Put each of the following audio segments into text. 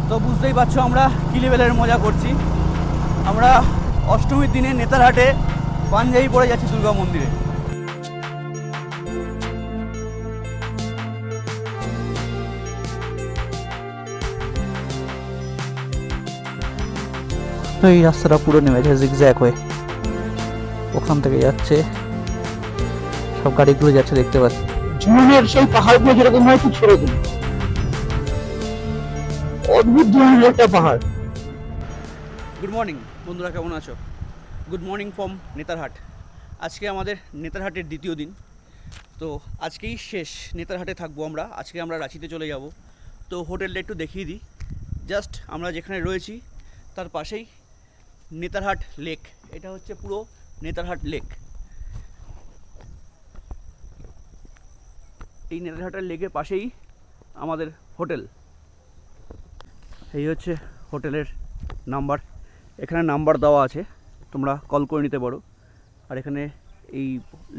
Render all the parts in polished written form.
তো বুঝতেই পারছো আমরা কী লেভেলের মজা করছি। আমরা অষ্টমীর দিনে নেতারহাটে পাঞ্জাবি পরে যাচ্ছি দুর্গা মন্দিরে। তো এই রাস্তাটা পুরো নেমেছে জিগজ্যাগ হয়ে, ওখান থেকে যাচ্ছে, সব গাড়িগুলো যাচ্ছে দেখতে পাচ্ছি। ঝুমনের সেই পাহাড়গুলো যেরকম হয় ঠিক সেরকম অদ্ভুত ধরনের একটা পাহাড়। গুড মর্নিং বন্ধুরা, কেমন আছো? Good morning from Netarhat. আজকে আমাদের নেতারহাটের দ্বিতীয় দিন। তো আজকেই শেষ, নেতারহাটে থাকবো আমরা। আজকে আমরা রাঁচিতে চলে যাব। তো হোটেলটা একটু দেখিয়ে দিই। জাস্ট আমরা যেখানে রয়েছি তার পাশেই নেতারহাট লেক। এটা হচ্ছে পুরো নেতারহাট লেক। এই নেতারহাটের লেকের পাশেই আমাদের হোটেল। এই হচ্ছে হোটেলের নাম্বার, এখানে নাম্বার দেওয়া আছে, তোমরা কল করে নিতে পারো। আর এখানে এই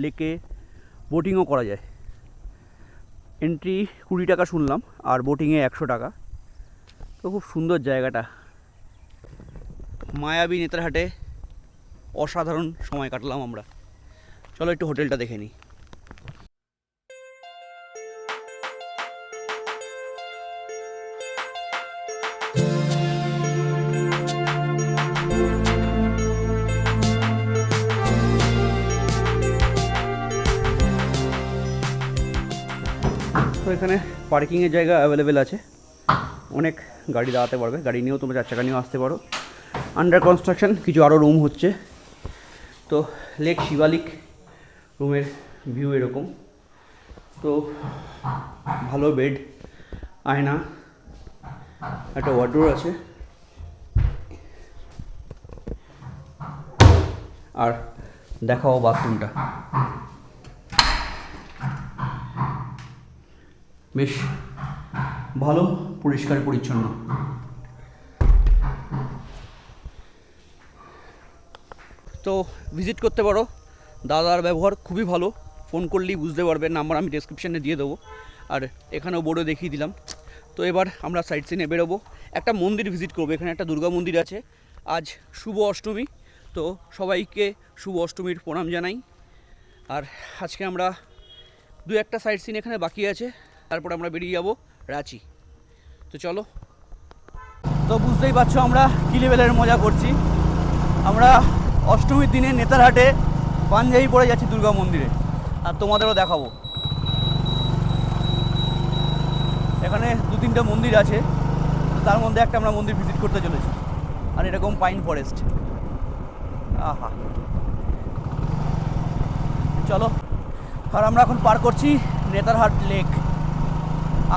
লেকে বোটিংও করা যায়। এন্ট্রি 20 টাকা শুনলাম, আর বোটিংয়ে 100 টাকা। তো খুব সুন্দর জায়গাটা, মায়াবী নেতারহাটে অসাধারণ সময় কাটলাম আমরা। চলো একটু হোটেলটা দেখে নিই। তো এখানে পার্কিংয়ের জায়গা অ্যাভেলেবেল আছে, অনেক গাড়ি দাঁড়াতে পারবে। গাড়ি নিয়েও তোমরা 4 চাকা নিয়েও আসতে পারো। আন্ডার কনস্ট্রাকশন কিছু আরও রুম হচ্ছে। তো লেক শিবালিক রুমের ভিউ এরকম। তো ভালো বেড, আয়না, একটা ওয়ার্ডরোব আছে, আর দেখাও বাথরুমটা বেশ ভালো, পরিষ্কার পরিচ্ছন্ন। তো ভিজিট করতে পারো। দাদার ব্যবহার খুবই ভালো, ফোন করলেই বুঝতে পারবে। নাম্বার আমি ডেসক্রিপশানে দিয়ে দেবো, আর এখানেও বোর্ডে দেখিয়ে দিলাম। তো এবার আমরা সাইট সিনে বেরোবো, একটা মন্দির ভিজিট করবো। এখানে একটা দুর্গা মন্দির আছে। আজ শুভ অষ্টমী, তো সবাইকে শুভ অষ্টমীর প্রণাম জানাই। আর আজকে আমরা 2-1টা সাইট সিন এখানে বাকি আছে, তারপর আমরা বেরিয়ে যাব রাঁচি। তো চলো। তো বুঝতেই পারছো আমরা কী লেভেলের মজা করছি। আমরা অষ্টমীর দিনে নেতারহাটে পাঞ্জাবি পরে যাচ্ছি দুর্গা মন্দিরে, আর তোমাদেরও দেখাবো। এখানে 2-3টে মন্দির আছে, তার মধ্যে একটা আমরা মন্দির ভিজিট করতে চলেছি। আর এরকম পাইন ফরেস্ট, আহা। চলো। আর আমরা এখন পার করছি নেতারহাট লেক।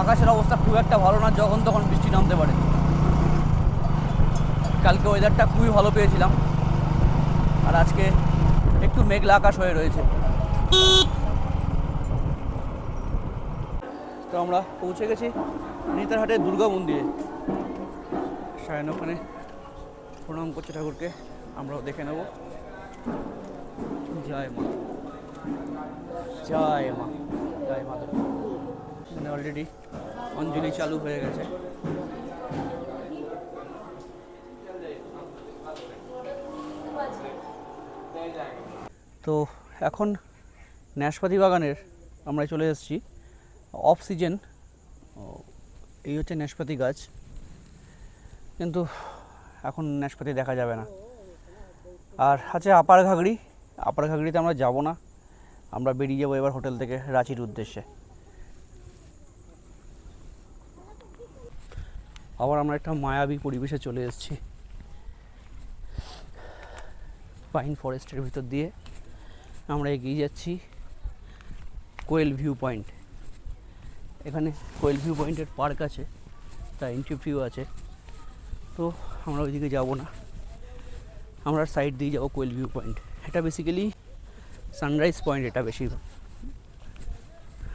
আকাশের অবস্থা খুব একটা ভালো না, যখন তখন বৃষ্টি নামতে পারে। কালকে ওয়েদারটা খুবই ভালো পেয়েছিলাম, আর আজকে একটু মেঘলা আকাশ হয়ে রয়েছে। তো আমরা পৌঁছে গেছি নেতারহাটের দুর্গা মন্দিরে। সায়ন ওখানে প্রণাম করছে ঠাকুরকে, আমরাও দেখে নেব। জয় মা, জয় মা, জয় মা। এখানে অলরেডি অঞ্জলি চালু হয়ে গেছে। তো এখন নাশপাতি বাগানের আমরা চলে এসেছি। অফ সিজন, এই হচ্ছে নাশপাতি গাছ, কিন্তু এখন নাশপাতি দেখা যাবে না। আর আছে আপার ঘাগড়ি। আপার ঘাগড়িতে আমরা যাব না, আমরা বেরিয়ে যাবো এবার হোটেল থেকে রাঁচির উদ্দেশ্যে। আবার আমরা একটা মায়াবী পরিবেশে চলে এসেছি। পাইন ফরেস্টের ভিতর দিয়ে আমরা এগিয়ে যাচ্ছি কোয়েল ভিউ পয়েন্ট। এখানে কোয়েল ভিউ পয়েন্টের পার্ক আছে, তার এন্ট্রি ফিও আছে। তো আমরা ওইদিকে যাব না, আমরা সাইড দিয়ে যাবো কোয়েল ভিউ পয়েন্ট। এটা বেসিক্যালি সানরাইজ পয়েন্ট, এটা বেশি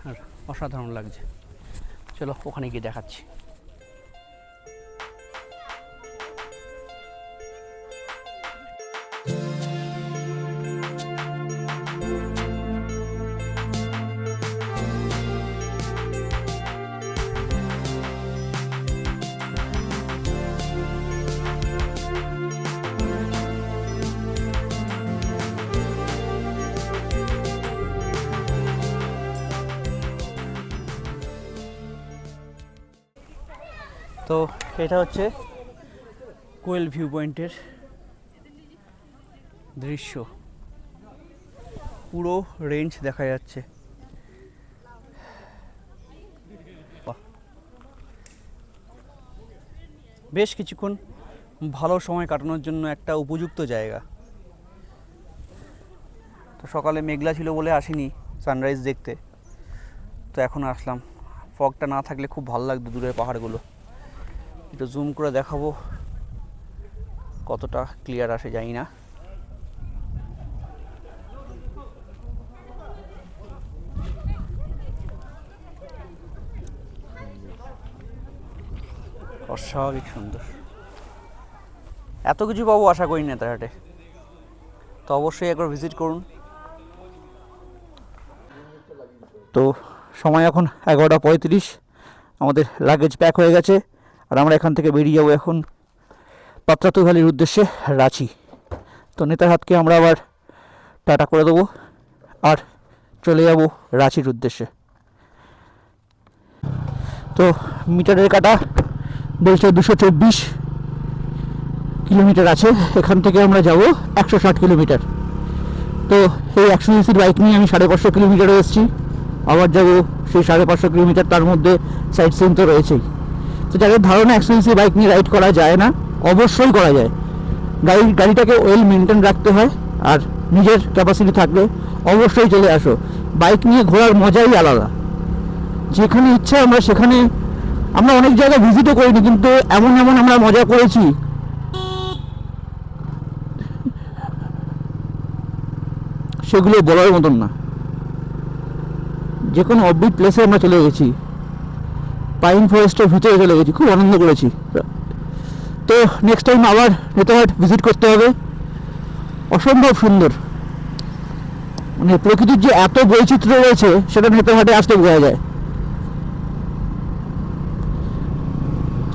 আর অসাধারণ লাগছে। চলো ওখানে গিয়ে দেখাচ্ছি। তো এটা হচ্ছে কোয়েল ভিউ পয়েন্টের দৃশ্য, পুরো রেঞ্জ দেখা যাচ্ছে। বাহ, বেশ কিছুক্ষণ ভালো সময় কাটানোর জন্য একটা উপযুক্ত জায়গা। তো সকালে মেঘলা ছিল বলে আসিনি সানরাইজ দেখতে, তো এখন আসলাম। ফগটা না থাকলে খুব ভালো লাগতো দূরের পাহাড়গুলো। একটু জুম করে দেখাবো, কতটা ক্লিয়ার আসে জানি না। অস্বাভাবিক সুন্দর, এত কিছু পাবো আশা করি নেতারহাটে। তো অবশ্যই একবার ভিজিট করুন। তো সময় এখন 11:35, আমাদের লাগেজ প্যাক হয়ে গেছে, আর আমরা এখান থেকে বেরিয়ে যাবো এখন পাত্রাতু ভ্যালির উদ্দেশ্যে রাঁচি। তো নেতারহাটকে আমরা আবার টাটা করে দেবো আর চলে যাব রাঁচির উদ্দেশ্যে। তো মিটারের কাটা বলছে 224 কিলোমিটার আছে, এখান থেকে আমরা যাব 160 কিলোমিটার। তো এই 100 সিসির বাইক নিয়ে আমি 550 কিলোমিটারে এসেছি, আবার যাব সেই 550 কিলোমিটার, তার মধ্যে সাইড সিন তো রয়েছেই। তো যাদের ধারণা 100 সিসি বাইক নিয়ে রাইড করা যায় না, অবশ্যই করা যায়। গাড়িটাকে ওয়েল মেনটেন রাখতে হয়, আর নিজের ক্যাপাসিটি থাকলে অবশ্যই চলে আসো। বাইক নিয়ে ঘোরার মজাই আলাদা, যেখানে ইচ্ছা আমরা সেখানে। আমরা অনেক জায়গায় ভিজিটও করিনি, কিন্তু এমন এমন আমরা মজা করেছি, সেগুলো বলার মতন না। যে কোনো অফবিট প্লেসে আমরা চলে গেছি, পাইন ফরেস্টের ভিতরে চলে গেছি, খুব আনন্দ করেছি। তো নেক্সট টাইম আবার নেতারহাট ভিজিট করতে হবে। অসম্ভব সুন্দর, মানে প্রকৃতির যে এত বৈচিত্র্য রয়েছে সেটা নেতারহাটে আসতে বোঝা যায়।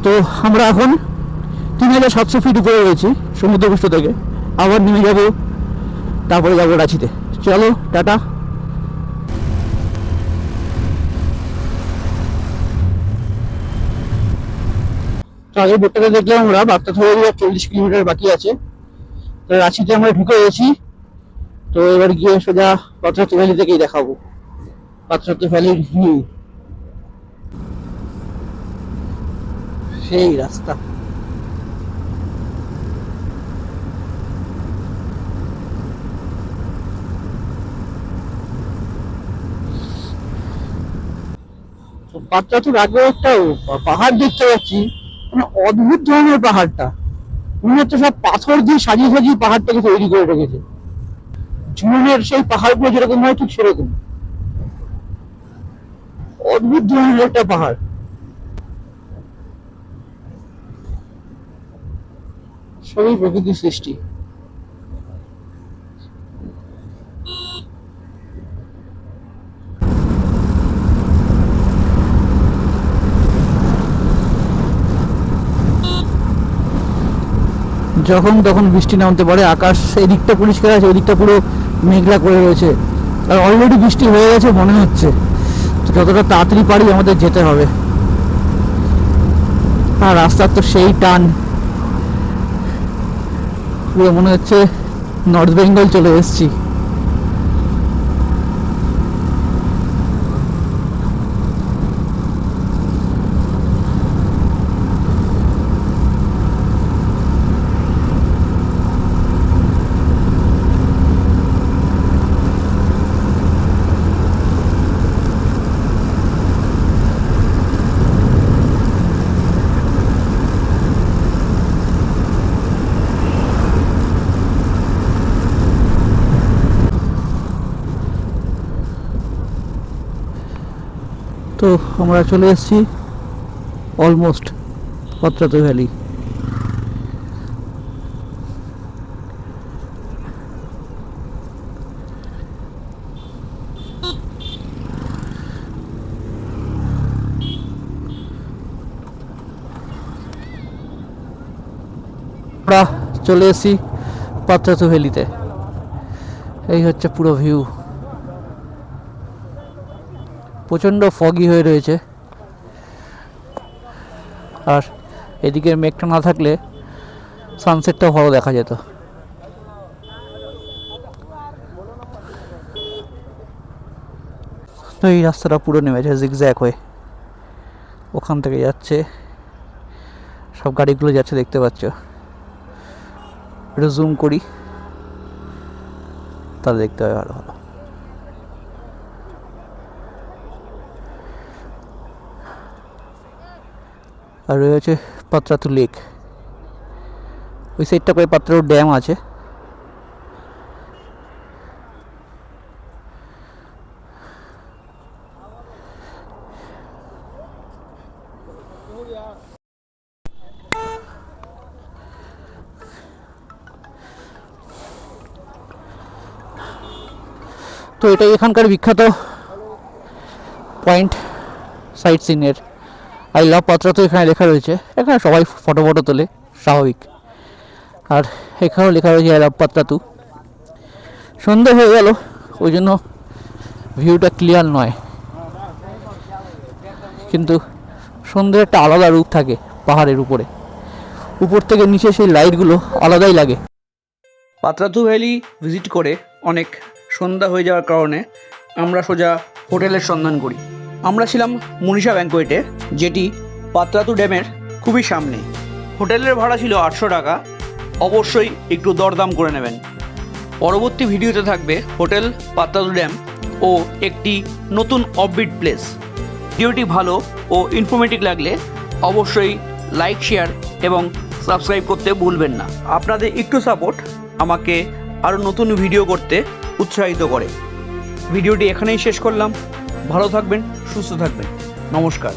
তো আমরা এখন 3700 ফিট উপরে রয়েছি সমুদ্রপৃষ্ঠ থেকে, আবার নেমে যাব, তারপরে যাবো রাঁচিতে। চলো টাটা। আগে বোটটাতে দেখলাম আমরা বার্তা ধরে 40 কিলোমিটার বাকি আছে। তো রাঁচিতে আমরা ঢুকে গেছি। তো এবার গিয়ে সোজা পাত্রাতু ভ্যালি থেকেই দেখাবো পাত্রাতু ভ্যালির ভিউ। সেই রাস্তা, পাত্রাতুর আগে একটা পাহাড় দেখতে পাচ্ছি, মানে অদ্ভুত ধরনের পাহাড়টা। মনে হচ্ছে সব পাথর দিয়ে সাজিয়ে সাজিয়ে পাহাড়টাকে তৈরি করে রেখেছে। ঝুলনের সেই পাহাড়গুলো যেরকম হয় ঠিক সেরকম, অদ্ভুত ধরনের একটা পাহাড়। সবই প্রকৃতির সৃষ্টি। যখন তখন বৃষ্টি নামতে পারে, আকাশ এদিকটা পরিষ্কার আছে, ওদিকটা পুরো মেঘলা করে রয়েছে, আর অলরেডি বৃষ্টি হয়ে গেছে মনে হচ্ছে। তো যতটা তাড়াতাড়ি পারি আমাদের যেতে হবে। আর রাস্তার তো সেই টান, পুরো মনে হচ্ছে নর্থ বেঙ্গল চলে এসেছি। তো আমরা চলে এসেছি অলমোস্ট পাত্রাতু ভ্যালি। আমরা চলে এসেছি পাত্রাতু ভ্যালিতে। এই হচ্ছে পুরো ভিউ, প্রচণ্ড ফগি হয়ে রয়েছে, আর এদিকে মেঘটা না থাকলে সানসেটটাও ভালো দেখা যেত। তো এই রাস্তাটা পুরো নেমেছে জিগজ্যাগ হয়ে, ওখান থেকে যাচ্ছে, সব গাড়িগুলো যাচ্ছে দেখতে পাচ্ছ। একটু জুম করি তাহলে দেখতে হবে আরো ভালো। আর রয়েছে পাত্রাতু লেক, ওই সাইডটা করে পাত্রাতু ড্যাম আছে। তো এটাই এখানকার বিখ্যাত পয়েন্ট সাইট সিনের। আই লাভ পাত্রাতু এখানে লেখা রয়েছে, এখানে সবাই ফটো তোলে স্বাভাবিক। আর এখানেও লেখা রয়েছে আই লাভ পাত্রাতু। সন্ধে হয়ে গেল, ওই জন্য ভিউটা ক্লিয়ার নয়, কিন্তু সন্ধ্যের একটা আলাদা রূপ থাকে পাহাড়ের উপরে, উপর থেকে নিচে সেই লাইটগুলো আলাদাই লাগে। পাত্রাতু ভ্যালি ভিজিট করে অনেক সন্ধ্যা হয়ে যাওয়ার কারণে আমরা সোজা হোটেলের সন্ধান করি। আমরা ছিলাম মনীষা ব্যাঙ্কোয়েটে, যেটি পাত্রাতু ড্যামের খুবই সামনে। হোটেলের ভাড়া ছিল 800 টাকা, অবশ্যই একটু দরদাম করে নেবেন। পরবর্তী ভিডিওতে থাকবে হোটেল পাত্রাতু ড্যাম ও একটি নতুন অফবিট প্লেস। ভিডিওটি ভালো ও ইনফরমেটিভ লাগলে অবশ্যই লাইক, শেয়ার এবং সাবস্ক্রাইব করতে ভুলবেন না। আপনাদের একটু সাপোর্ট আমাকে আরও নতুন ভিডিও করতে উৎসাহিত করে। ভিডিওটি এখানেই শেষ করলাম। ভালো থাকবেন, সুস্থ থাকবেন, নমস্কার।